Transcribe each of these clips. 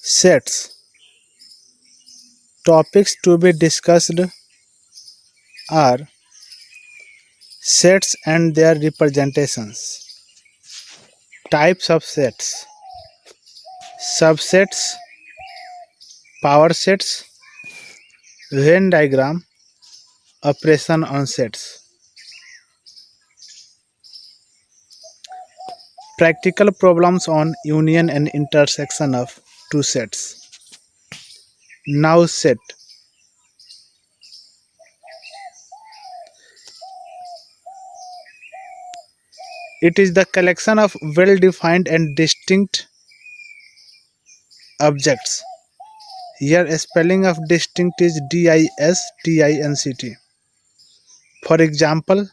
Sets. Topics to be discussed are sets and their representations, types of sets, subsets, power sets, Venn diagram, operation on sets. Practical problems on union and intersection of two sets. Now set. It is the collection of well-defined and distinct objects. Here spelling of distinct is distinct. For example,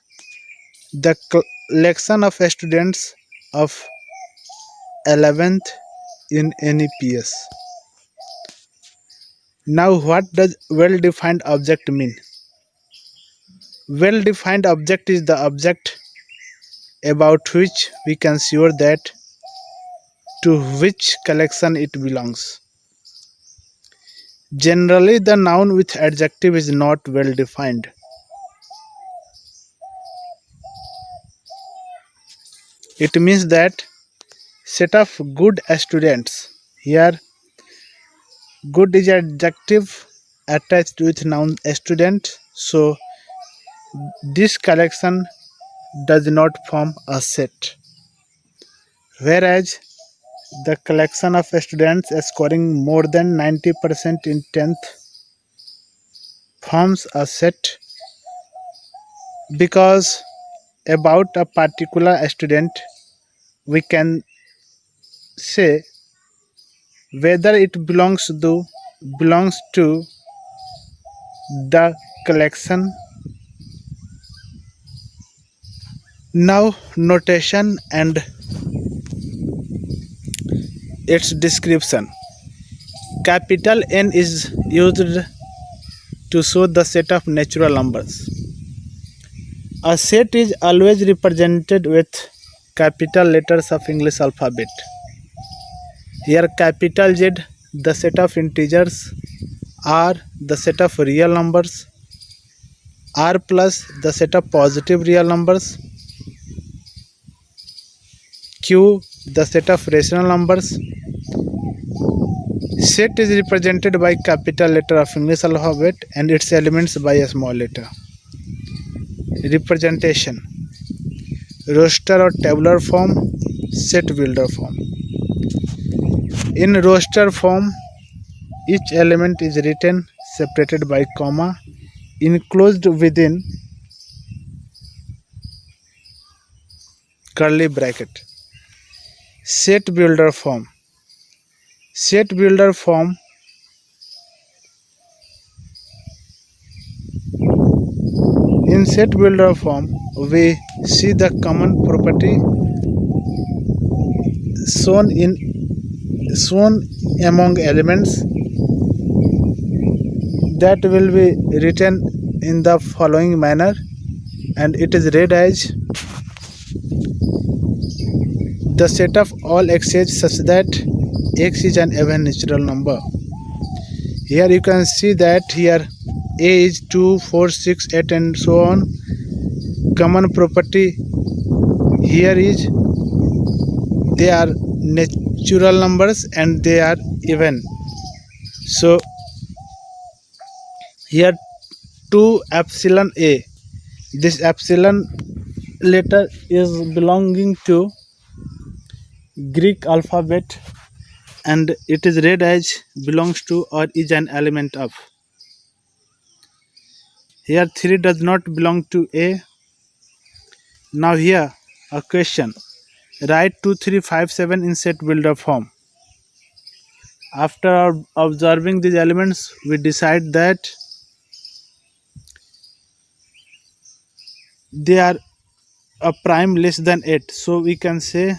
the collection of students of 11th in NEPS. Now what does well-defined object mean? Well-defined object is the object about which we can sure that to which collection it belongs. Generally, the noun with adjective is not well defined. It means that set of good students. Here, good is adjective attached with noun student. So, this collection does not form a set. Whereas, the collection of students scoring more than 90% in 10th forms a set because about a particular student we can say whether it belongs to the collection. Now notation and its description. Capital N is used to show the set of natural numbers. A set is always represented with capital letters of English alphabet. Here capital Z, the set of integers, R, the set of real numbers, R plus, the set of positive real numbers, Q, the set of rational numbers. Set is represented by capital letter of English alphabet and its elements by a small letter. Representation: roster or tabular form, set builder form. In roster form, each element is written separated by comma, enclosed within curly bracket. Set builder form. Set builder form in set builder form we see the common property shown among elements that will be written in the following manner, and it is read as the set of all x's such that x is an even natural number. Here you can see that here a is 2, 4, 6, 8 and so on. Common property here is they are natural numbers and they are even. So here 2 epsilon a, this epsilon letter is belonging to Greek alphabet and it is read as belongs to or is an element of. Here 3 does not belong to A. Now here a question. Write 2, 3, 5, 7 in set builder form. After observing these elements, we decide that they are a prime less than 8. So we can say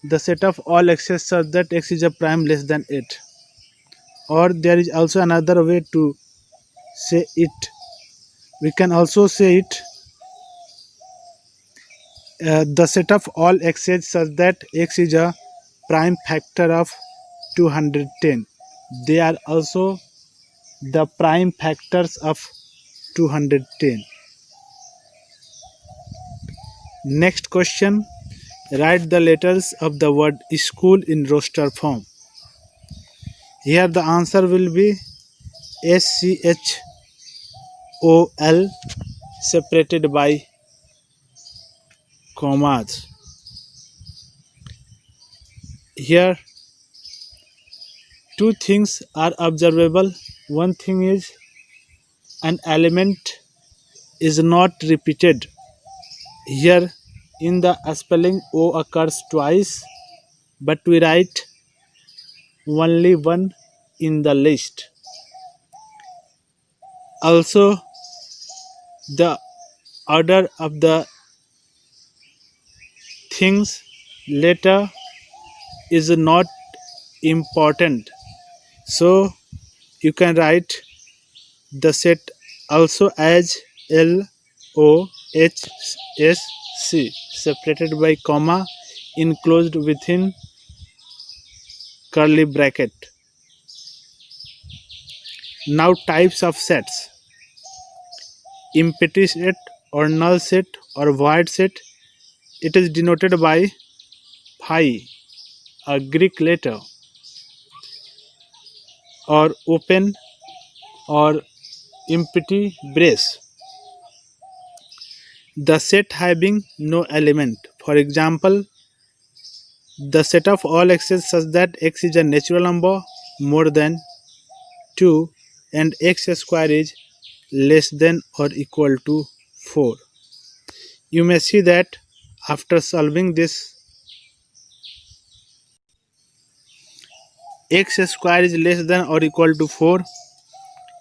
the set of all x's such that x is a prime less than 8. Or there is also another way to say it. We can also say it the set of all x's such that x is a prime factor of 210. They are also the prime factors of 210. Next question. Write the letters of the word school in roster form. Here the answer will be SCHOL separated by commas. Here two things are observable. One thing is an element is not repeated. Here in the spelling O occurs twice, but we write only one in the list. Also, the order of the things letter is not important. So you can write the set also as LOHSC separated by comma enclosed within curly bracket. Now types of sets. Empty set or null set or void set. It is denoted by phi, a Greek letter, or open or empty brace. The set having no element. For example, the set of all x's such that x is a natural number more than 2 and x square is less than or equal to 4. You may see that after solving this, x square is less than or equal to 4.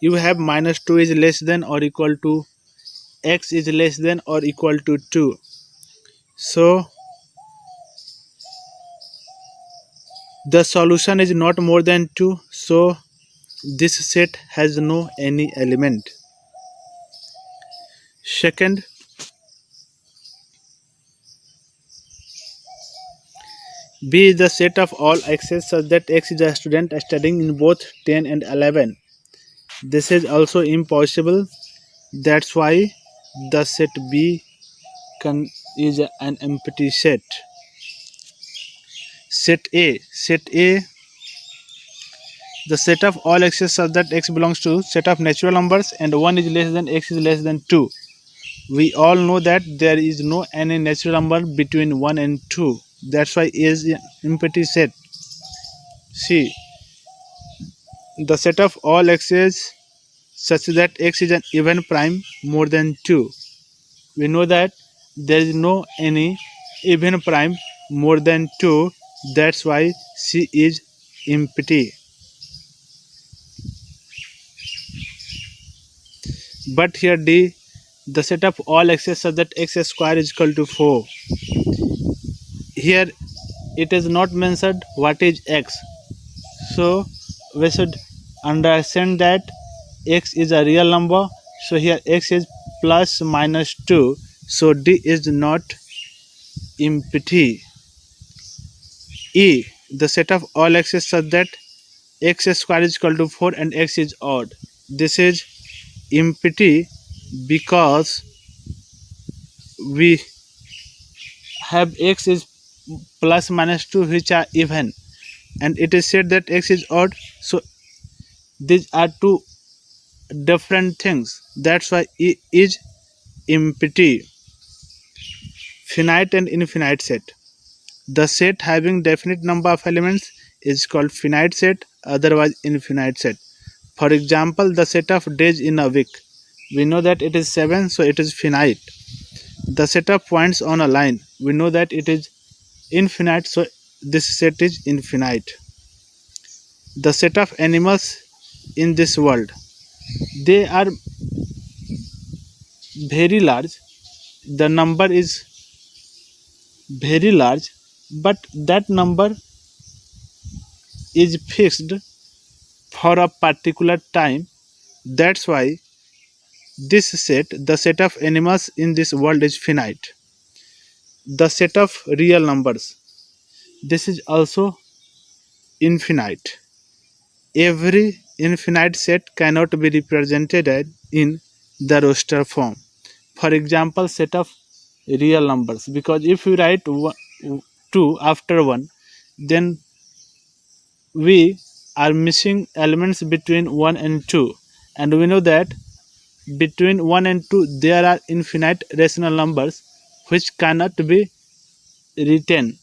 You have minus 2 is less than or equal to x is less than or equal to 2. So the solution is not more than 2. So this set has no any element. Second, B is the set of all x's such that x is a student studying in both 10 and 11. This is also impossible. That's why the set B is an empty set. Set A. The set of all x's such that x belongs to set of natural numbers and 1 is less than x is less than 2. We all know that there is no any natural number between 1 and 2. That's why A is an empty set. C. The set of all x's such that x is an even prime more than 2. We know that there is no any even prime more than 2. That's why C is empty. But here D, the set of all x's such that x square is equal to 4. Here it is not mentioned what is x. So we should understand that x is a real number. So here x is plus minus 2. So D is not empty. E, the set of all x's such that x square is equal to 4 and x is odd. This is empty because we have x is plus minus 2 which are even and it is said that x is odd. So these are two different things. That's why E is empty. Finite and infinite set. The set having definite number of elements is called finite set, otherwise infinite set. For example, the set of days in a week. We know that it is 7, so it is finite. The set of points on a line. We know that it is infinite, so this set is infinite. The set of animals in this world. They are very large. The number is very large, but that number is fixed for a particular time. That's why this set, the set of animals in this world, is finite. The set of real numbers. This is also infinite. Every infinite set cannot be represented in the roster form. For example, set of real numbers, because if we write 2 after 1, then we are missing elements between 1 and 2, and we know that between 1 and 2 there are infinite rational numbers which cannot be written.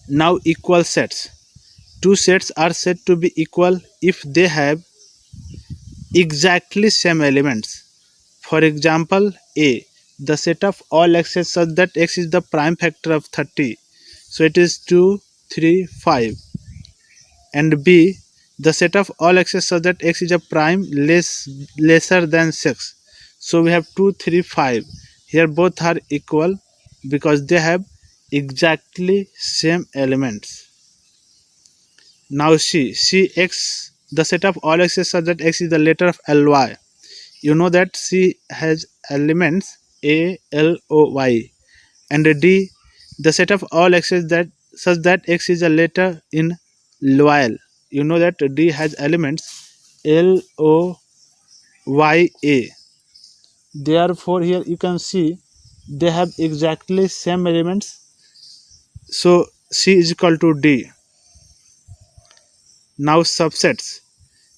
Now, equal sets. Two sets are said to be equal if they have exactly same elements. For example, A, the set of all x's such that x is the prime factor of 30. So it is 2, 3, 5. And B, the set of all x's such that x is a prime lesser than 6. So we have 2, 3, 5. Here both are equal because they have exactly same elements. Now C x, the set of all x's such that x is the letter of Ly. You know that C has elements A, L, O, Y, and D, the set of all x's that such that x is a letter in loyal. You know that D has elements L, O, Y, A. Therefore, here you can see they have exactly same elements. So C is equal to D. Now subsets.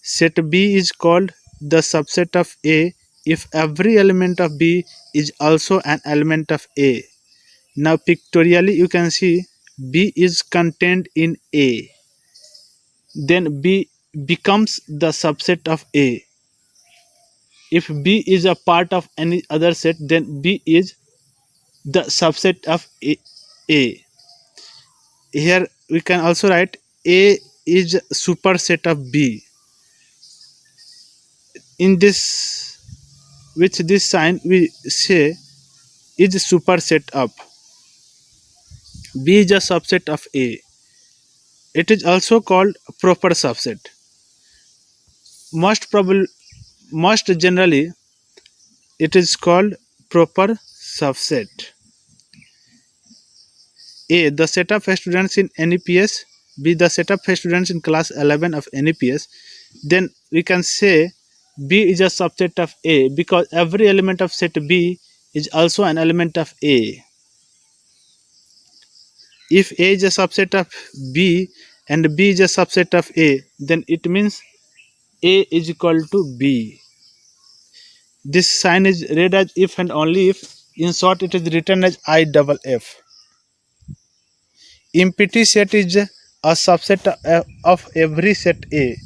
Set B is called the subset of A if every element of B is also an element of A. Now pictorially you can see B is contained in A. Then B becomes the subset of A. If B is a part of any other set, then B is the subset of A. Here we can also write A is superset of B. In this, with this sign we say is superset of B is a subset of A. It is also called proper subset. Most generally it is called proper subset. A, the set of students in NEPS. B, the set of students in class 11 of NEPS. Then we can say B is a subset of A because every element of set B is also an element of A. If A is a subset of B and B is a subset of A, then it means A is equal to B. This sign is read as if and only if. In short, it is written as IFF. Empty set is a subset of every set A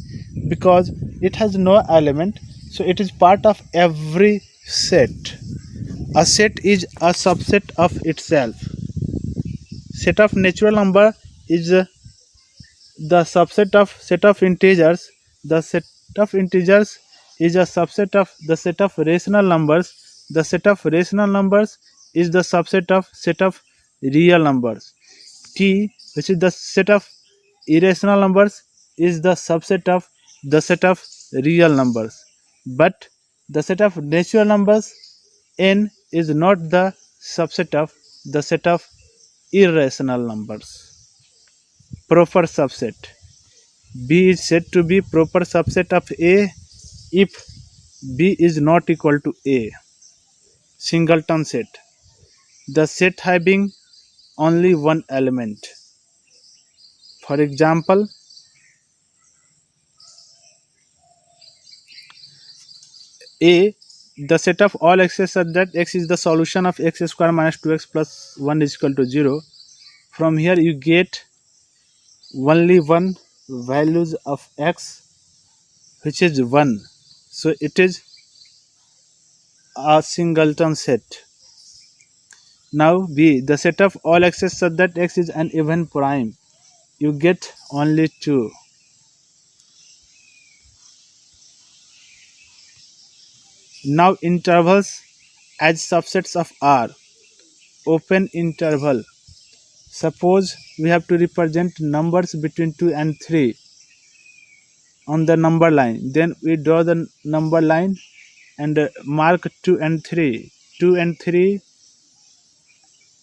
because it has no element, so it is part of every set. A set is a subset of itself. Set of natural number is the subset of set of integers. The set of integers is a subset of the set of rational numbers. The set of rational numbers is the subset of set of real numbers. T, which is the set of irrational numbers, is the subset of the set of real numbers. But the set of natural numbers n is not the subset of the set of irrational numbers. Proper subset. B is said to be proper subset of A if B is not equal to A. Singleton set. The set having only one element. For example, A, the set of all x's such that x is the solution of x square minus 2x plus 1 is equal to 0. From here you get only one values of x, which is 1. So it is a singleton set. Now B, the set of all x's such that x is an even prime. You get only 2. Now intervals as subsets of R. Open interval. Suppose we have to represent numbers between 2 and 3 on the number line. Then we draw the number line and mark 2 and 3. 2 and 3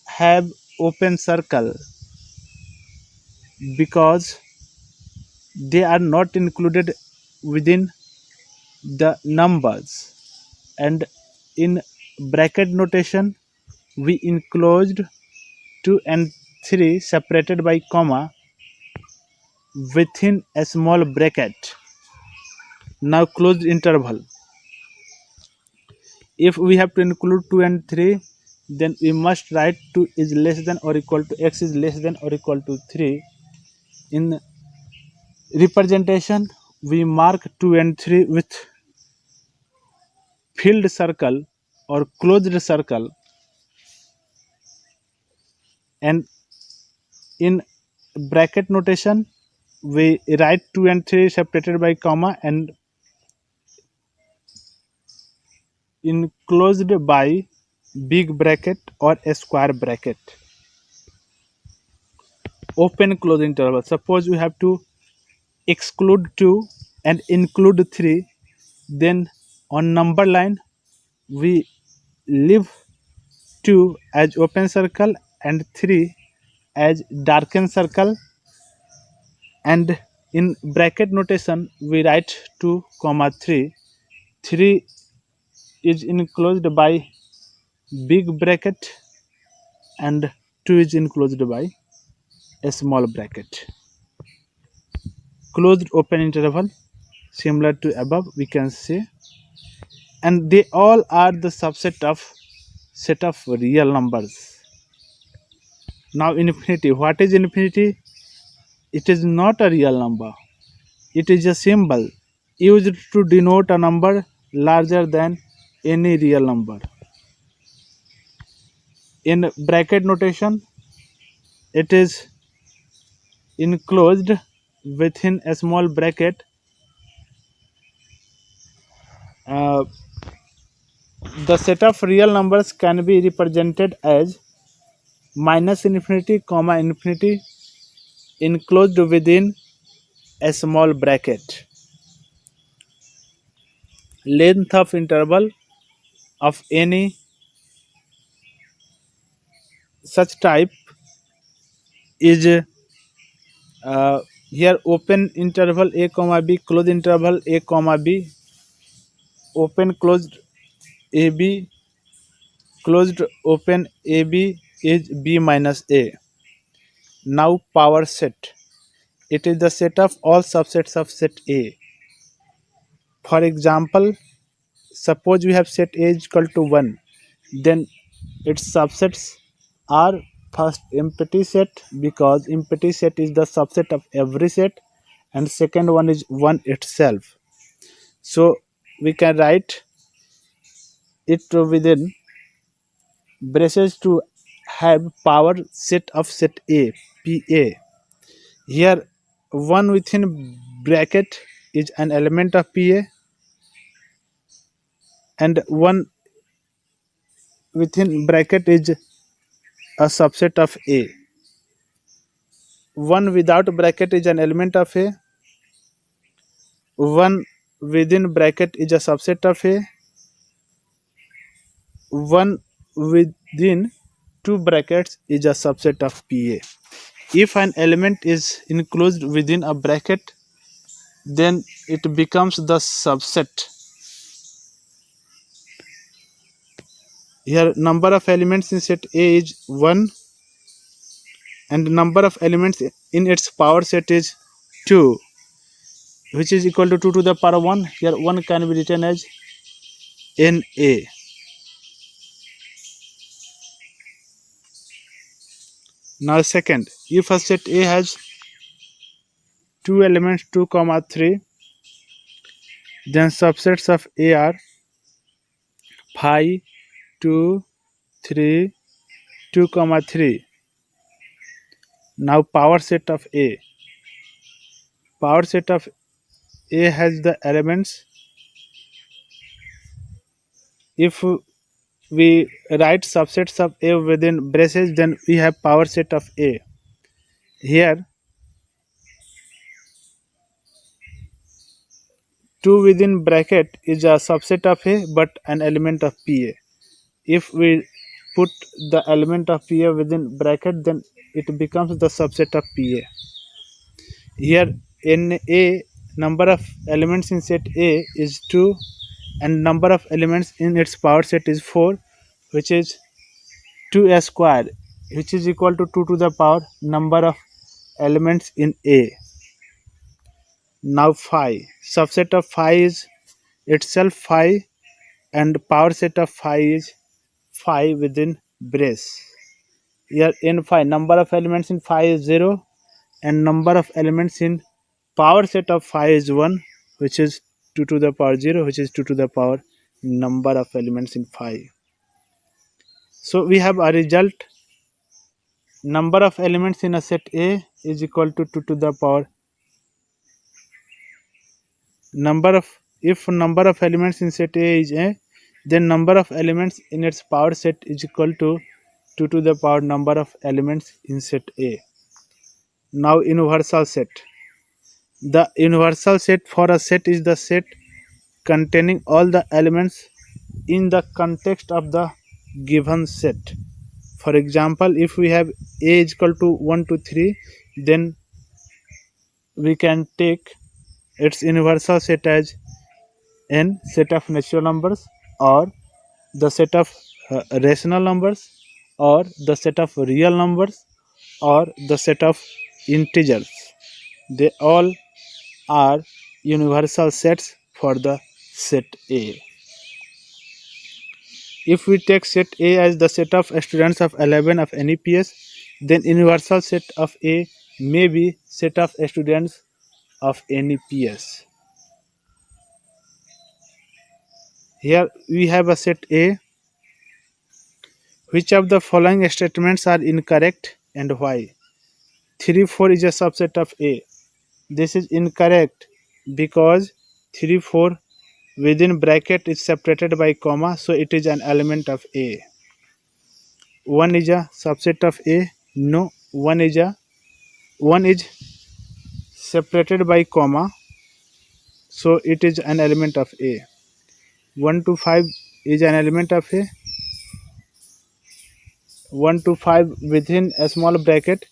have open circle. because they are not included within the numbers, and in bracket notation we enclosed 2 and 3 separated by comma within a small bracket. Now closed interval. If we have to include 2 and 3, then we must write 2 is less than or equal to x is less than or equal to 3. In representation, we mark 2 and 3 with filled circle or closed circle, and in bracket notation we write 2 and 3 separated by comma and enclosed by big bracket or a square bracket. Open close interval. Suppose we have to exclude 2 and include 3, then on number line we leave 2 as open circle and 3 as darkened circle, and in bracket notation we write 2 comma 3. 3 is enclosed by big bracket and 2 is enclosed by a small bracket. Closed open interval similar to above we can say, and they all are the subset of set of real numbers. Now infinity. What is infinity? It is not a real number. It is a symbol used to denote a number larger than any real number. In bracket notation, it is enclosed within a small bracket. The set of real numbers can be represented as minus infinity, comma infinity, enclosed within a small bracket. Length of interval of any such type is here open interval a comma b, closed interval a comma b, open closed a b, closed open a b is b minus a. Now power set. It is the set of all subsets of set A. For example, suppose we have set A is equal to 1, then its subsets are first empty set, because empty set is the subset of every set, and second one is 1 itself. So we can write it within braces to have power set of set A, PA. Here 1 within bracket is an element of PA, and 1 within bracket is a subset of A. 1 without bracket is an element of A. 1 within bracket is a subset of A. 1 within two brackets is a subset of PA. If an element is enclosed within a bracket, then it becomes the subset. Here number of elements in set A is 1, and number of elements in its power set is 2, which is equal to 2 to the power 1. Here 1 can be written as NA. Now second, if a set A has two elements 2 comma 3, then subsets of A are 5, 2, 3, 2 comma 3. Now power set of A. Power set of A has the elements. If we write subsets of A within braces, then we have power set of A. Here 2 within bracket is a subset of A but an element of PA. If we put the element of PA within bracket, then it becomes the subset of PA. Here in A, number of elements in set A is 2 and number of elements in its power set is 4, which is 2a square, which is equal to 2 to the power number of elements in A. Now phi, subset of phi is itself phi and power set of phi is phi within brace. Here in phi, number of elements in phi is 0 and number of elements in power set of phi is 1, which is 2 to the power 0, which is 2 to the power number of elements in phi. So we have a result, number of elements in a set A is equal to 2 to the power if number of elements in set A is A, then number of elements in its power set is equal to 2 to the power number of elements in set A. Now universal set. The universal set for a set is the set containing all the elements in the context of the given set. For example, if we have A is equal to 1 to 3, then we can take its universal set as n set of natural numbers, or the set of rational numbers, or the set of real numbers, or the set of integers. They all are universal sets for the set A. If we take set A as the set of students of 11 of any PS, then universal set of A may be set of students of any PS. Here we have a set A. Which of the following statements are incorrect and why? 3, 4 is a subset of A. This is incorrect because 3, 4 within bracket is separated by comma, so it is an element of A. 1 is a subset of A. No, 1 is separated by comma, so it is an element of A. 1 to 5 is an element of A. 1 to 5 within a small bracket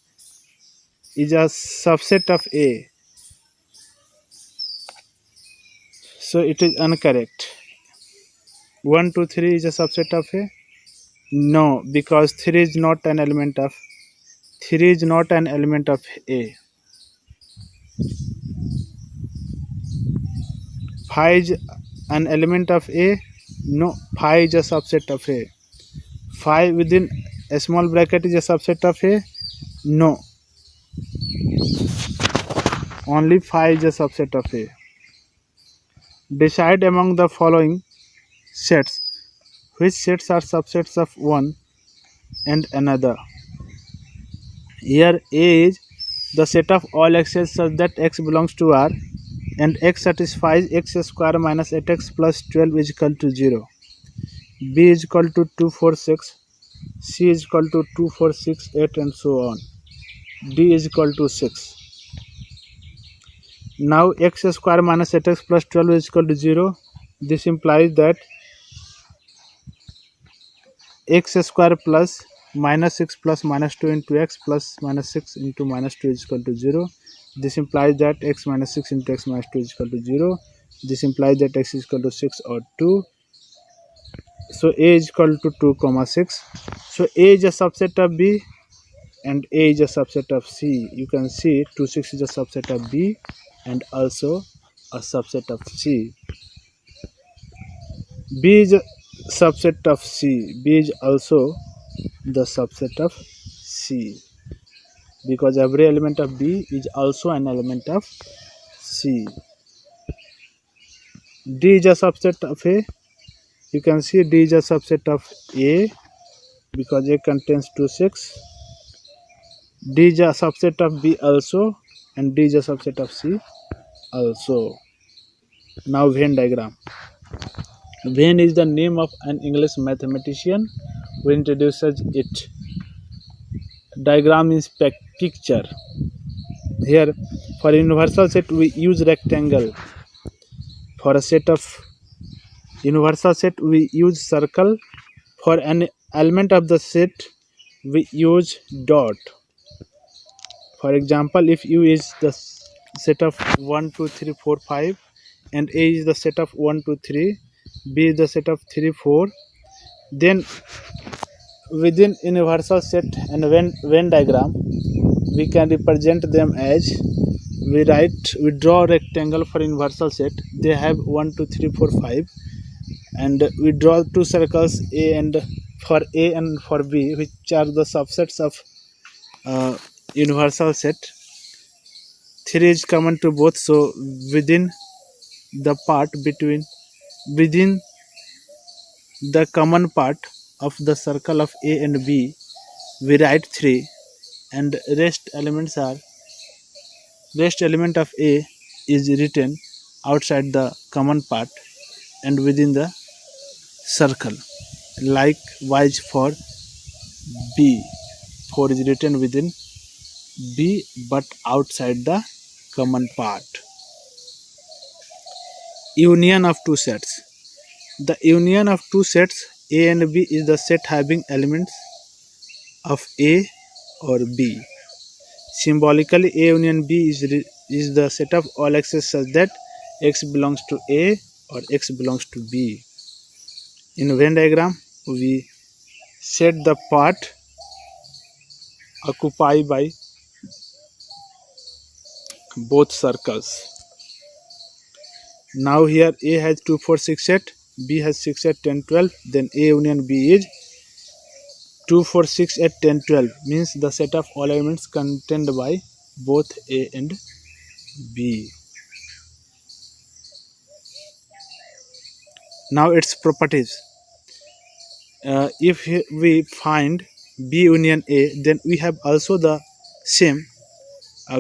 is a subset of A, so it is incorrect. 1 to 3 is a subset of A. No, because 3 is not an element of A. 5 is an element of A. No, 5 is a subset of A. 5 within a small bracket is a subset of A. No, only 5 is a subset of A. Decide among the following sets which sets are subsets of one and another. Here A is the set of all x's such that x belongs to R and x satisfies x square minus 8x plus 12 is equal to 0. B is equal to 2, 4, 6. C is equal to 2, 4, 6, 8 and so on. D is equal to 6. Now x square minus 8x plus 12 is equal to 0. This implies that x square plus minus 6 plus minus 2 into x plus minus 6 into minus 2 is equal to 0. This implies that x minus 6 into x minus 2 is equal to 0. This implies that x is equal to 6 or 2. So A is equal to 2, 6. So A is a subset of B and A is a subset of C. You can see 2, 6 is a subset of B and also a subset of C. B is a subset of C. B is also the subset of C because every element of B is also an element of C. D is a subset of A. You can see D is a subset of A because A contains 2, 6. D is a subset of B also and D is a subset of C also. Now Venn diagram. Venn is the name of an English mathematician who introduces it. Diagram means picture. Here for universal set we use rectangle. For a set of universal set we use circle. For an element of the set we use dot. For example, if U is the set of 1 2 3 4 5, and A is the set of 1 2 3, B is the set of 3 4. Then within universal set and Venn diagram, we can represent them as, we draw a rectangle for universal set. They have 1 2 3 4 5, and we draw two circles A and for B, which are the subsets of universal set. 3 is common to both, so within the common part of the circle of A and B, we write 3, and rest element of A is written outside the common part and within the circle. Likewise for B, 4 is written within B but outside the common part. Union of two sets. The union of two sets A and B is the set having elements of A or B. Symbolically, A union B is the set of all x's such that x belongs to A or x belongs to B. In Venn diagram, we set the part occupied by both circles. Now here A has 2 4 6 set, B has 6 8 10 12, then A union B is 2 4 6 8 10 12, means the set of all elements contained by both A and B. Now its properties. If we find B union A, then we have also the same.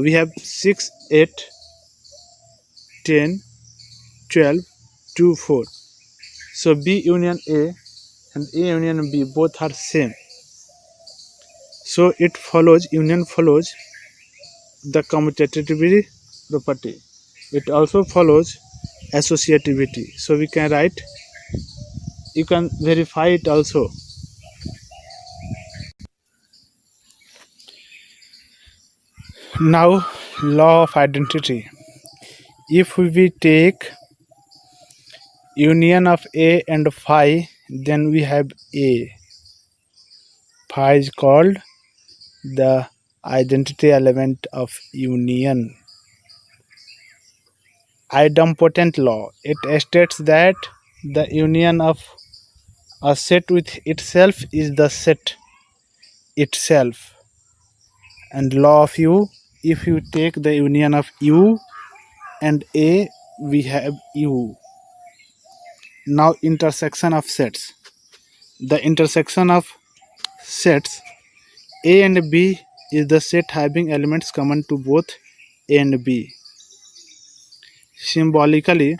We have 6 8 10 12 2 4. So B union A and A union B both are same. So it follows, union follows the commutativity property. It also follows associativity. So we can write, you can verify it also. Now law of identity. If we take union of A and phi, then we have A. Phi is called the identity element of union. Idempotent law. It states that the union of a set with itself is the set itself. And law of U, if you take the union of U and A, we have U. Now intersection of sets. The intersection of sets A and B is the set having elements common to both A and B. Symbolically,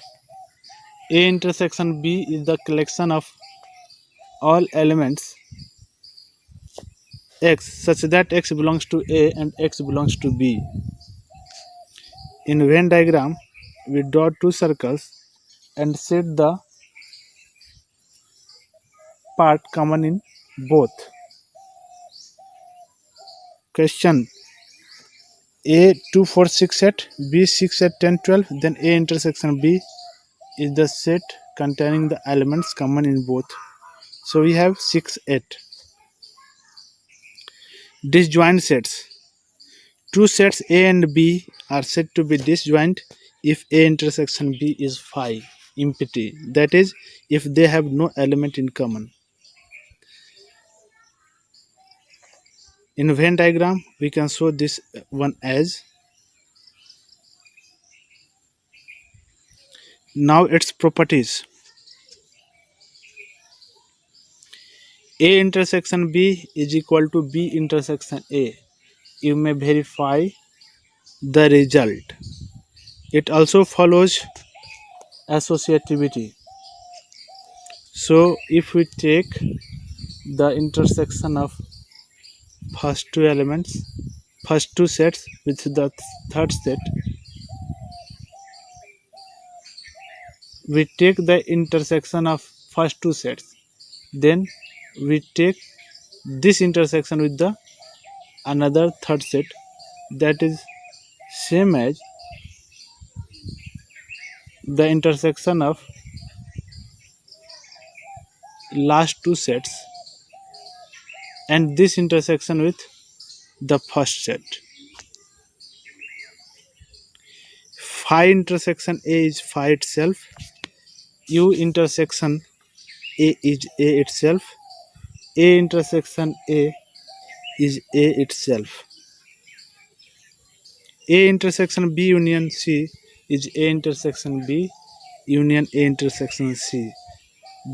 A intersection B is the collection of all elements X such that X belongs to A and X belongs to B. In Venn diagram, we draw two circles and set the part common in both. Question: A 2 4 6 8, B 6 8 10 12, then A intersection B is the set containing the elements common in both. So we have 6 8. Disjoint sets. Two sets A and B are said to be disjoint if A intersection B is phi, empty, that is, if they have no element in common. In Venn diagram, we can show this one as. Now its properties. A intersection B is equal to B intersection A. You may verify the result. It also follows associativity. So if we take the intersection of first two sets with the third set, we take the intersection of first two sets, then we take this intersection with the another third set, that is same as the intersection of last two sets and this intersection with the first set. Phi intersection A is phi itself, U intersection A is A itself, A intersection A is A itself. A intersection B union C is A intersection B union A intersection C.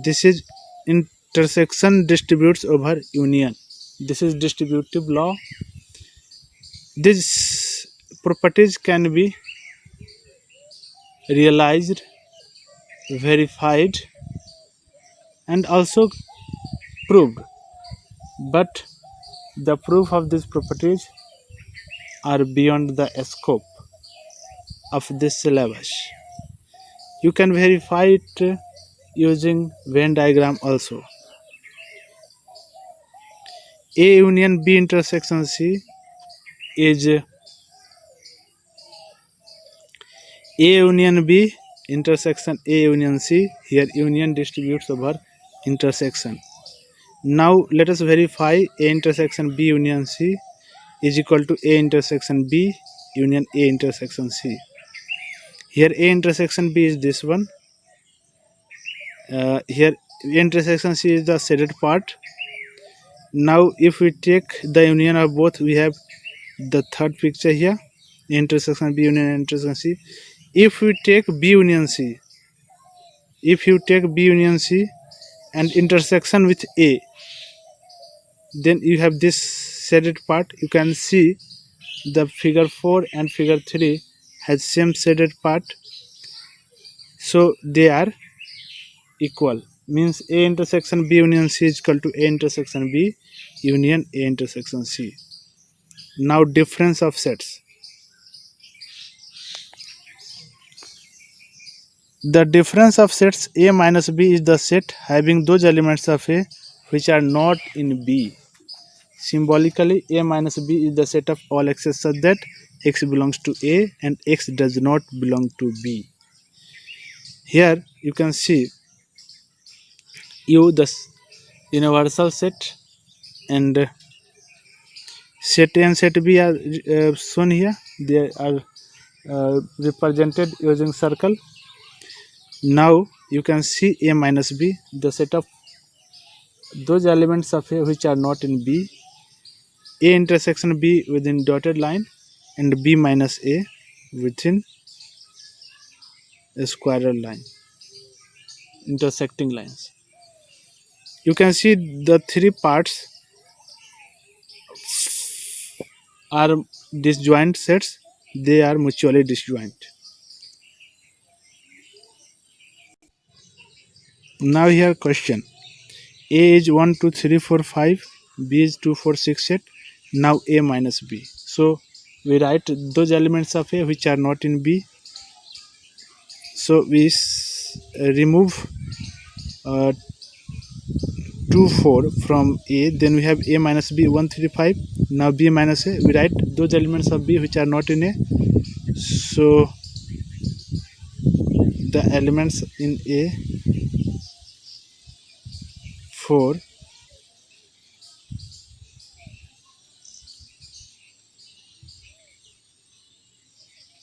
This is intersection distributes over union. This is distributive law. These properties can be realized, verified, and also proved, but the proof of these properties are beyond the scope of this syllabus. You can verify it using Venn diagram also. A union B intersection C is A union B intersection A union C. Here union distributes over intersection. Now let us verify A intersection B union C is equal to A intersection B union A intersection C. Here A intersection B is this one. Here A intersection C is the shaded part. Now if we take the union of both, we have the third picture here, intersection B union intersection C. If we take B union C, if you take B union C and intersection with A, then you have this shaded part. You can see the figure 4 and figure 3 has same shaded part, so they are equal, means A intersection B union C is equal to A intersection B union A intersection C. Now difference of sets. The difference of sets A minus B is the set having those elements of A which are not in B. Symbolically, A minus B is the set of all x's such that x belongs to A and x does not belong to B. Here you can see U, the universal set, and set A and set B are shown here. They are represented using circle. Now you can see A minus B, the set of those elements of A which are not in B, A intersection B within dotted line and B minus A within a square line, intersecting lines. You can see the three parts are disjoint sets, they are mutually disjoint. Now here question. A is 1, 2, 3, 4, 5, B is 2, 4, 6, 8. Now A minus B. So we write those elements of A which are not in B. So we remove 2, 4 from A. Then we have A minus B, 1, 3, 5. Now B minus A. We write those elements of B which are not in A. So the elements in A 4,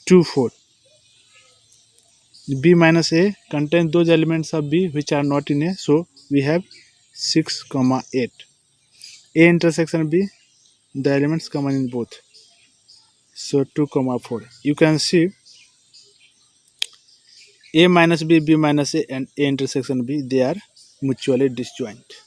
2, 4. B minus A contains those elements of B which are not in A. So we have 6, 8. A intersection B, the elements common in both. So 2, 4. You can see A minus B, B minus A and A intersection B, they are mutually disjoint.